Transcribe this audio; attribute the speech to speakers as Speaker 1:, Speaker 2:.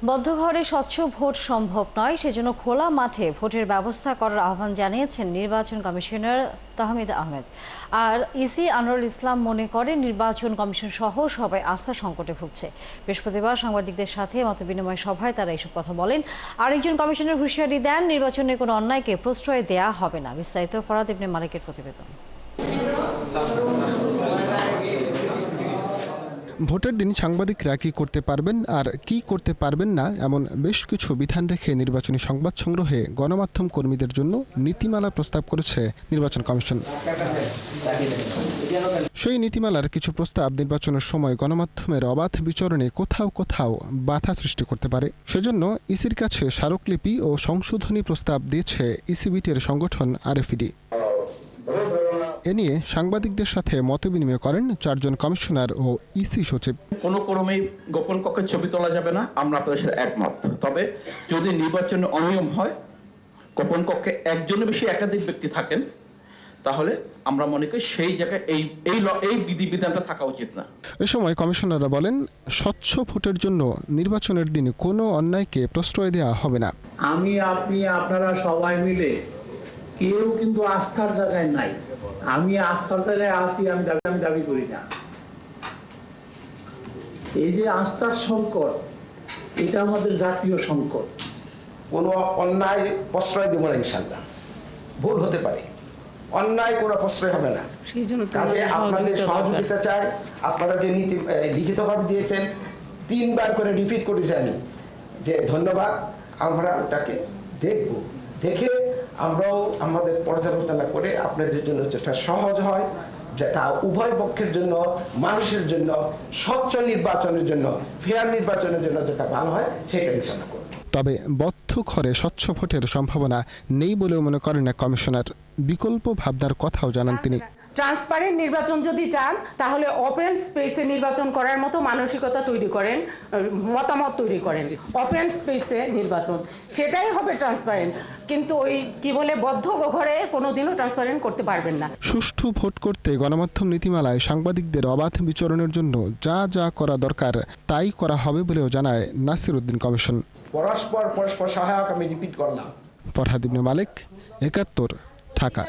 Speaker 1: বদ্ধ ঘরে স্বচ্ছ ভোট সম্ভব নয়, সেজন্য খোলা মাঠে ভোটের ব্যবস্থা করার আহ্বান জানিয়েছেন নির্বাচন কমিশনার তাহমিদ আহমেদ। আর ইসি আনোয়ারুল ইসলাম মনে করেন নির্বাচন কমিশন সহ সবাই আস্থা সংকটে ভুগছে। বৃহস্পতিবার সাংবাদিকদের সাথে মতবিনিময় সভায় তারা এসব কথা বলেন। আরেকজন কমিশনার হুঁশিয়ারি দেন, নির্বাচনে কোনো অন্যায়কে প্রশ্রয় দেয়া হবে না। বিস্তারিত ফরাদ ইবনে মালিকের প্রতিবেদন।
Speaker 2: ভোটের দিন সাংবাদিকরা কি করতে পারবেন আর কি করতে পারবেন না এমন বেশ কিছু বিধান রেখে নির্বাচনী সংবাদ সংগ্রহে গণমাধ্যম কর্মীদের জন্য নীতিমালা প্রস্তাব করেছে নির্বাচন কমিশন। সেই নীতিমালার কিছু প্রস্তাব নির্বাচনের সময় গণমাধ্যমের অবাধ বিচরণে কোথাও কোথাও বাধা সৃষ্টি করতে পারে। সেজন্য ইসির কাছে স্মারকলিপি ও সংশোধনী প্রস্তাব দিয়েছে ইসিবিটির সংগঠন আরএফইডি। এ নিয়ে সাংবাদিকদের সাথে মতবিনিময় করেন 4 জন কমিশনার ও ইসি সচিব।
Speaker 3: কোনো ক্রমেই গোপন কক্ষের ছবি তোলা যাবে না, আমরা আপনাদের সাথে একমত। তবে যদি নির্বাচনে অনিয়ম হয়, গোপন কক্ষে একজনের বেশি একাধিক ব্যক্তি থাকেন, তাহলে আমরা মনে করি সেই জায়গায় এই বিধিবিধানটা থাকা উচিত না।
Speaker 2: এ সময় কমিশনাররা বলেন, স্বচ্ছ ভোটের জন্য নির্বাচনের দিনে কোনো অন্যায়কে প্রশ্রয় দেওয়া হবে না।
Speaker 4: আমি আপনি আপনারা সবাই মিলে কেউ কিন্তু আস্থার জায়গায় নাই। আমি আস্থার জায়গায় আসি, আমি দাবি করি না। এই যে আস্থার সংকট, এটা আমাদের জাতীয় সংকট।
Speaker 5: কোনো অন্যায় প্রশ্রয় দেব না, ইনশাআল্লাহ। ভুল হতে পারে, অন্যায় কোনো প্রশ্রয় হবে না। কাজে আপনাদের সহযোগিতা চাই। আপনারা যে নীতি লিখিতভাবে দিয়েছেন, 3 বার করে রিপিট করেছি আমি, যে ধন্যবাদ। আমরা ওটাকে দেখব, দেখে আমরাও আমাদের পর্যালোচনা করে আপনাদের জন্য যেটা সহজ হয়, যেটা উভয় পক্ষের জন্য, মানুষের জন্য, স্বচ্ছ নির্বাচনের জন্য, ফেয়ার নির্বাচনের জন্য যেটা ভালো হয়, সেটা ইনশাআল্লাহ করব।
Speaker 2: তবে বদ্ধ ঘরে স্বচ্ছ ভোটের সম্ভাবনা নেই বলেও মনে করেন না কমিশনার। বিকল্প ভাবনার কথাও জানান তিনি।
Speaker 6: ট্রান্সপারেন্ট নির্বাচন যদি চান, তাহলে ওপেন স্পেসে নির্বাচন করার মতো মানসিকতা তৈরি করেন, মতামত তৈরি করেন। ওপেন স্পেসে নির্বাচন, সেটাই হবে ট্রান্সপারেন্ট। কিন্তু ওই কি বলে বদ্ধ ঘরে কোনোদিনও ট্রান্সপারেন্ট করতে পারবেন না।
Speaker 2: সুষ্ঠু ভোট করতে গণমাধ্যম নীতিমালায় সাংবাদিকদের অবাধ বিচরণের জন্য যা যা করা দরকার তাই করা হবে বলেও জানায় নাসির উদ্দিন কমিশন।
Speaker 5: পরস্পর সহায়ক, আমি রিপিট করলাম।
Speaker 2: ফরহাদ ইবনে মালিক, 71, ঢাকা।